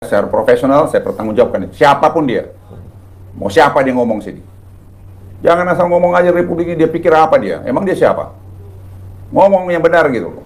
Secara profesional saya pertanggungjawabkan itu. Siapapun dia, mau siapa dia ngomong sini. Jangan asal ngomong aja Republik ini, dia pikir apa dia? Emang dia siapa? Ngomong yang benar gitu.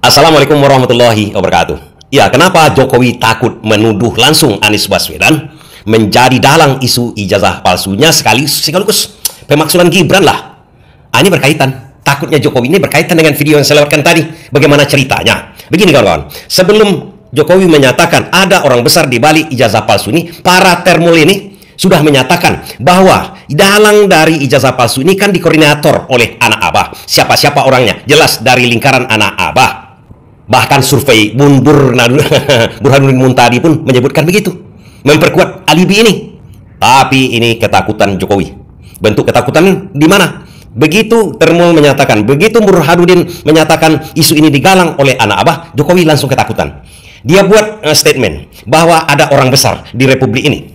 Assalamualaikum warahmatullahi wabarakatuh. Ya, kenapa Jokowi takut menuduh langsung Anies Baswedan menjadi dalang isu ijazah palsunya sekaligus pemaksulan Gibran lah. Ini berkaitan. Takutnya Jokowi ini berkaitan dengan video yang saya lewatkan tadi. Bagaimana ceritanya? Begini kawan-kawan. Sebelum Jokowi menyatakan ada orang besar di balik ijazah palsu ini, para termul ini sudah menyatakan bahwa dalang dari ijazah palsu ini kan dikoordinator oleh anak abah. Siapa-siapa orangnya? Jelas dari lingkaran anak abah. Bahkan survei Burhanuddin Muntadi pun menyebutkan begitu. Memperkuat alibi ini. Tapi ini ketakutan Jokowi. Bentuk ketakutan di mana? Begitu termul menyatakan, begitu Burhanuddin menyatakan isu ini digalang oleh anak abah, Jokowi langsung ketakutan. Dia buat statement bahwa ada orang besar di Republik ini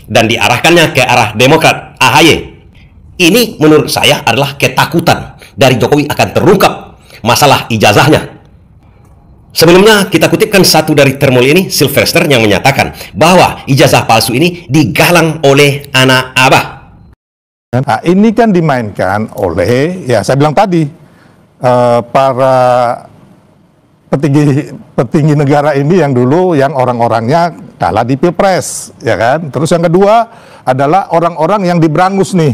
dan diarahkannya ke arah Demokrat, AHY. Ini menurut saya adalah ketakutan dari Jokowi akan terungkap masalah ijazahnya. Sebelumnya kita kutipkan satu dari termul ini, Sylvester, yang menyatakan bahwa ijazah palsu ini digalang oleh anak abah. Nah, ini kan dimainkan oleh, ya saya bilang tadi, para petinggi negara ini yang dulu yang orang-orangnya kalah di Pilpres, ya kan? Terus yang kedua adalah orang-orang yang diberangus nih,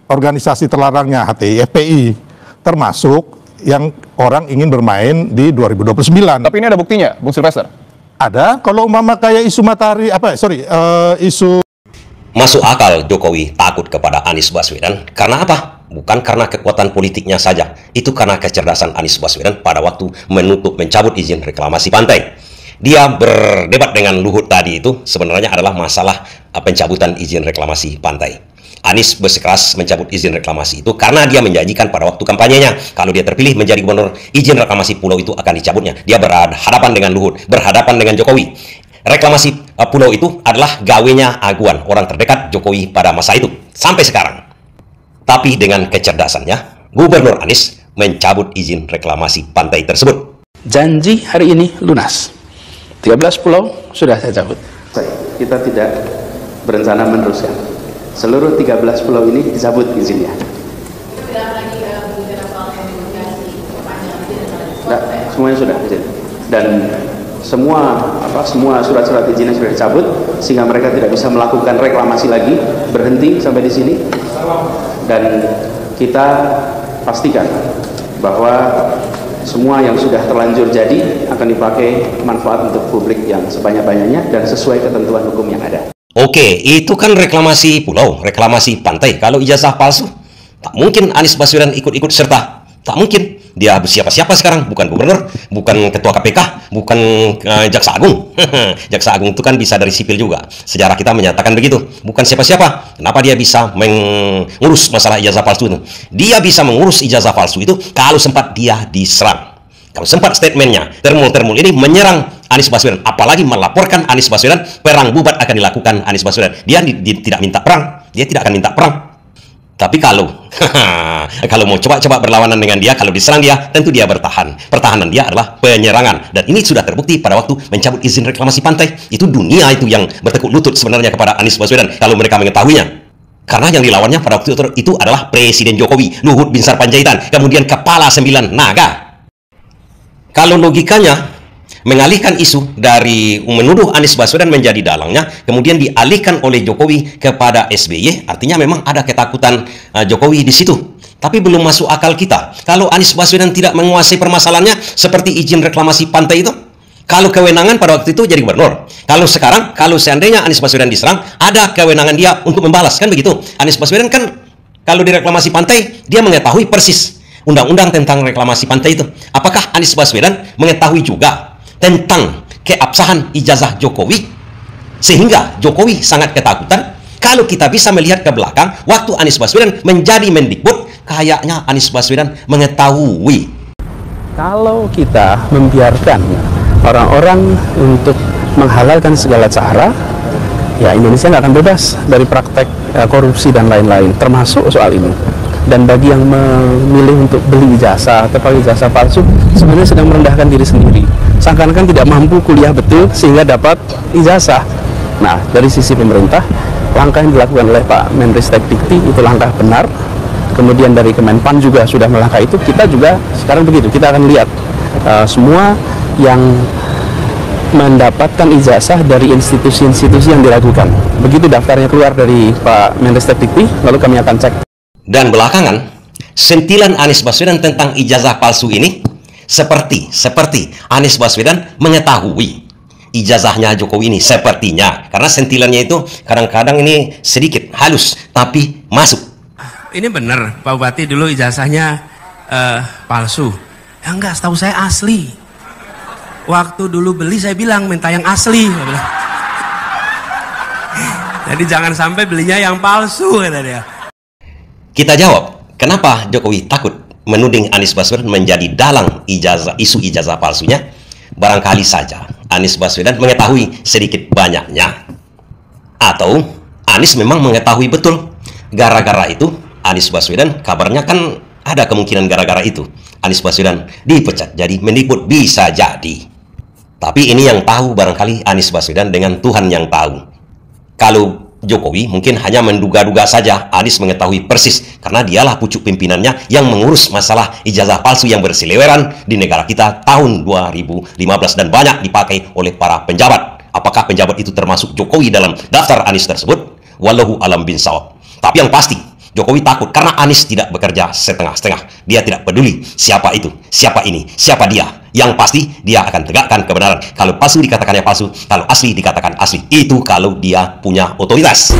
organisasi terlarangnya HTI, FPI, termasuk yang orang ingin bermain di 2029. Tapi ini ada buktinya, Bung Sylvester? Ada, kalau umpama kayak isu matahari, isu... Masuk akal Jokowi takut kepada Anies Baswedan, karena apa? Bukan karena kekuatan politiknya saja, itu karena kecerdasan Anies Baswedan pada waktu mencabut izin reklamasi pantai. Dia berdebat dengan Luhut tadi itu sebenarnya adalah masalah pencabutan izin reklamasi pantai. Anies bersikeras mencabut izin reklamasi itu karena dia menjanjikan pada waktu kampanyenya kalau dia terpilih menjadi gubernur, izin reklamasi pulau itu akan dicabutnya. Dia berhadapan dengan Luhut, berhadapan dengan Jokowi. Reklamasi pulau itu adalah gawenya Aguan, orang terdekat Jokowi pada masa itu sampai sekarang. Tapi dengan kecerdasannya, Gubernur Anies mencabut izin reklamasi pantai tersebut. Janji hari ini lunas. 13 pulau sudah saya cabut. Kita tidak berencana meneruskan. Seluruh 13 pulau ini dicabut izinnya. Nah, semuanya sudah izin. Dan semua surat-surat izinnya sudah dicabut sehingga mereka tidak bisa melakukan reklamasi lagi, berhenti sampai di sini. Dan kita pastikan bahwa semua yang sudah terlanjur jadi akan dipakai manfaat untuk publik yang sebanyak-banyaknya dan sesuai ketentuan hukum yang ada. Oke, itu kan reklamasi pulau, reklamasi pantai. Kalau ijazah palsu, tak mungkin Anies Baswedan ikut-ikut serta. Tak mungkin. Dia siapa-siapa sekarang, bukan gubernur, bukan ketua KPK, bukan jaksa agung. Jaksa agung itu kan bisa dari sipil juga. Sejarah kita menyatakan begitu. Bukan siapa-siapa. Kenapa dia bisa mengurus masalah ijazah palsu itu? Dia bisa mengurus ijazah palsu itu kalau sempat dia diserang. Kalau sempat statementnya, termul-termul ini menyerang Anies Baswedan, apalagi melaporkan Anies Baswedan, perang bubat akan dilakukan Anies Baswedan. Dia tidak minta perang, dia tidak akan minta perang. Tapi kalau mau coba-coba berlawanan dengan dia, kalau diserang dia, tentu dia bertahan. Pertahanan dia adalah penyerangan. Dan ini sudah terbukti pada waktu mencabut izin reklamasi pantai. Itu dunia itu yang bertekuk lutut sebenarnya kepada Anies Baswedan, kalau mereka mengetahuinya. Karena yang dilawannya pada waktu itu adalah Presiden Jokowi, Luhut Binsar Panjaitan, kemudian Kepala 9 Naga. Kalau logikanya mengalihkan isu dari menuduh Anies Baswedan menjadi dalangnya, kemudian dialihkan oleh Jokowi kepada SBY, artinya memang ada ketakutan Jokowi di situ. Tapi belum masuk akal kita. Kalau Anies Baswedan tidak menguasai permasalahannya seperti izin reklamasi pantai itu, kalau kewenangan pada waktu itu jadi gubernur. Kalau sekarang, kalau seandainya Anies Baswedan diserang, ada kewenangan dia untuk membalas, kan begitu. Anies Baswedan kan kalau di reklamasi pantai, dia mengetahui persis undang-undang tentang reklamasi pantai itu. Apakah Anies Baswedan mengetahui juga tentang keabsahan ijazah Jokowi? Sehingga Jokowi sangat ketakutan. Kalau kita bisa melihat ke belakang, waktu Anies Baswedan menjadi Mendikbud, kayaknya Anies Baswedan mengetahui. Kalau kita membiarkan orang-orang untuk menghalalkan segala cara, ya Indonesia nggak akan bebas dari praktek korupsi dan lain-lain, termasuk soal ini. Dan bagi yang memilih untuk beli ijazah atau pakai ijazah palsu, sebenarnya sedang merendahkan diri sendiri. Seakan-akan tidak mampu kuliah betul sehingga dapat ijazah. Nah, dari sisi pemerintah, langkah yang dilakukan oleh Pak Menristek Dikti itu langkah benar. Kemudian dari Kemenpan juga sudah melangkah itu. Kita juga sekarang begitu, kita akan lihat semua yang mendapatkan ijazah dari institusi-institusi yang diragukan. Begitu daftarnya keluar dari Pak Menristek Dikti, lalu kami akan cek. Dan belakangan, sentilan Anies Baswedan tentang ijazah palsu ini seperti Anies Baswedan mengetahui ijazahnya Jokowi ini, sepertinya. Karena sentilannya itu kadang-kadang ini sedikit halus, tapi masuk. Ini benar, Pak Bupati dulu ijazahnya palsu. Ya enggak, setahu saya asli. Waktu dulu beli saya bilang minta yang asli. Jadi jangan sampai belinya yang palsu, kata dia. Kita jawab, kenapa Jokowi takut menuding Anies Baswedan menjadi dalang isu ijazah palsunya? Barangkali saja Anies Baswedan mengetahui sedikit banyaknya. Atau Anies memang mengetahui betul. Gara-gara itu Anies Baswedan, kabarnya kan ada kemungkinan gara-gara itu Anies Baswedan dipecat jadi Mendikbud, bisa jadi. Tapi ini yang tahu barangkali Anies Baswedan dengan Tuhan yang tahu. Kalau Jokowi mungkin hanya menduga-duga saja, Anies mengetahui persis karena dialah pucuk pimpinannya yang mengurus masalah ijazah palsu yang berseliweran di negara kita tahun 2015 dan banyak dipakai oleh para penjabat. Apakah penjabat itu termasuk Jokowi dalam daftar Anies tersebut? Wallahu alam bin shawab. Tapi yang pasti Jokowi takut karena Anies tidak bekerja setengah-setengah. Dia tidak peduli siapa itu, siapa ini, siapa dia. Yang pasti dia akan tegakkan kebenaran. Kalau palsu dikatakannya palsu, kalau asli dikatakan asli. Itu kalau dia punya otoritas.